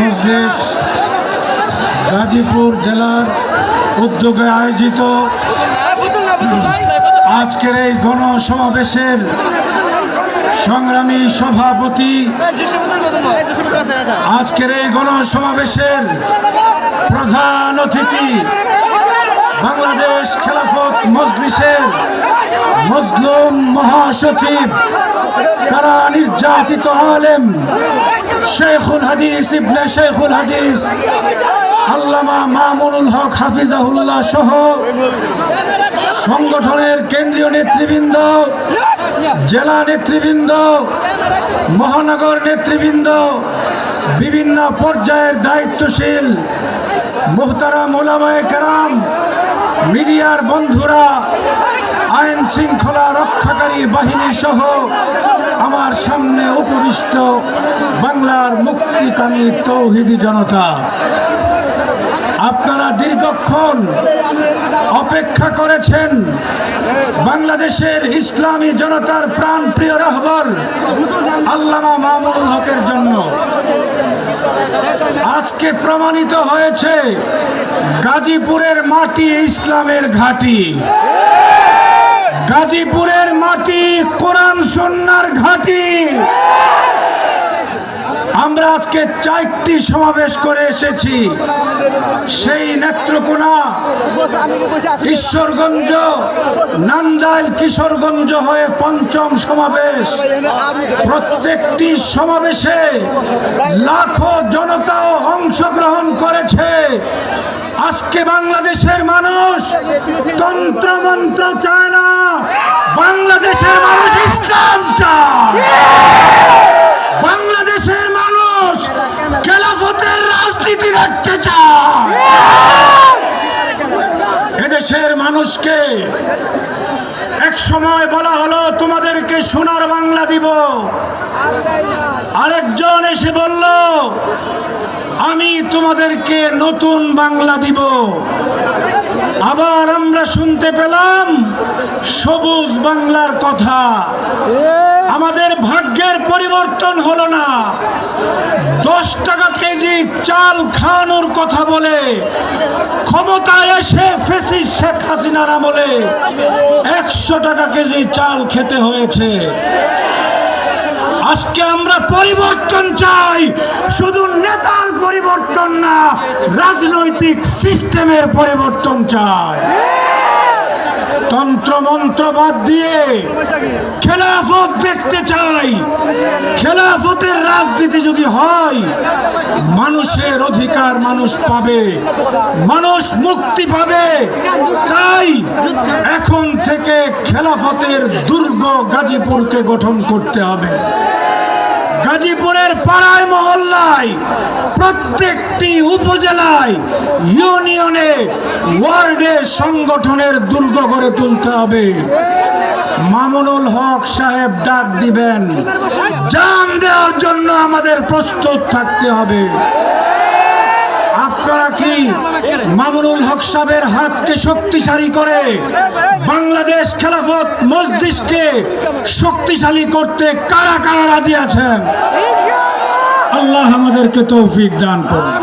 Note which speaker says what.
Speaker 1: মজলিস গাজীপুর জেলার উদ্যোগে আয়োজিত আজকের এই গণসমাবেশের সংগ্রামী সভাপতি, আজকের এই গণসমাবেশের প্রধান অতিথি, বাংলাদেশ খেলাফত মজলিসের মজলুম মহাসচিব, কারা নির্যাতিত আলেম শেখুল হাদিস ইবনে শেখুল হাদিস আল্লামা মামুনুল হক হাফিজাহুল্লাহ সহ সংগঠনের কেন্দ্রীয় নেতৃবৃন্দ, জেলা নেতৃবৃন্দ, মহানগর নেতৃবৃন্দ, বিভিন্ন পর্যায়ের দায়িত্বশীল মুহতারাম উলামায়ে কেরাম, মিডিয়ার বন্ধুরা, আইন শৃঙ্খলা রক্ষাকারী বাহিনী সহ আমার সামনে উপবিষ্ট বাংলার মুক্তিকামী তৌহিদি জনতা, আপনারা দীর্ঘক্ষণ অপেক্ষা করেছেন বাংলাদেশের ইসলামী জনতার প্রাণপ্রিয় রাহবার আল্লামা মামুনুল হকের জন্য। আজকে প্রমাণিত হয়েছে গাজীপুরের মাটি ইসলামের ঘাঁটি, গাজীপুরের মাটি কোরআন সুন্নাহর ঘাঁটি। আমরা আজকে 4টি সমাবেশ করে এসেছি। সেই নেত্রকোনা, ঈশ্বরগঞ্জ, নান্দাইল, কিশোরগঞ্জ হয়ে 5ম সমাবেশ। প্রত্যেকটি সমাবেশে লাখো জনতাও অংশগ্রহণ করেছে। আজকে বাংলাদেশের মানুষ তন্ত্রমন্ত্র চায় না, বাংলাদেশের মানুষ ইসলাম চায়। বাংলাদেশের মানুষ খেলাফতের রাজনীতি রাখতে চায়। এদেশের মানুষকে এক সময় বলা হলো তোমাদেরকে সোনার বাংলা দিব, আরেকজন এসে বলল আমি তোমাদেরকে নতুন বাংলা দিব। আবার আমরা শুনতে পেলাম সবুজ বাংলার কথা। আমাদের ভাগ্যের পরিবর্তন হলো না। 10 টাকা কেজি চাল খাওয়ানোর কথা বলে ক্ষমতায় এসে ফ্যাসিস্ট শেখ হাসিনার আমলে 100 টাকা কেজি চাল খেতে হয়েছে। আজকে আমরা পরিবর্তন চাই, শুধু নেতার পরিবর্তন না, রাজনৈতিক সিস্টেমের পরিবর্তন চাই। তন্ত্রমন্ত্র বাদ দিয়ে খেলাফত দেখতে চাই। খেলাফতের রাজনীতি যদি হয়, মানুষের অধিকার মানুষ পাবে, মানুষ মুক্তি পাবে। তাই এখন থেকে খেলাফতের দুর্গ গাজীপুরকে গঠন করতে হবে। গাজীপুরের পাড়ায় মহল্লায়, প্রত্যেকটি উপজেলায়, ইউনিয়নে, ওয়ার্ডে সংগঠনের দুর্গ গড়ে তুলতে হবে। মামুনুল হক সাহেব ডাক দিবেন, জান দেওয়ার জন্য আমাদের প্রস্তুত থাকতে হবে। আপনারা কি মামুনুল হক সাহেবের হাতকে শক্তিশালী করে বাংলাদেশ খেলাফত মজলিসকে শক্তিশালী করতে কারা কারা রাজি আছেন? আল্লাহ আমাদেরকে তৌফিক দান করুন।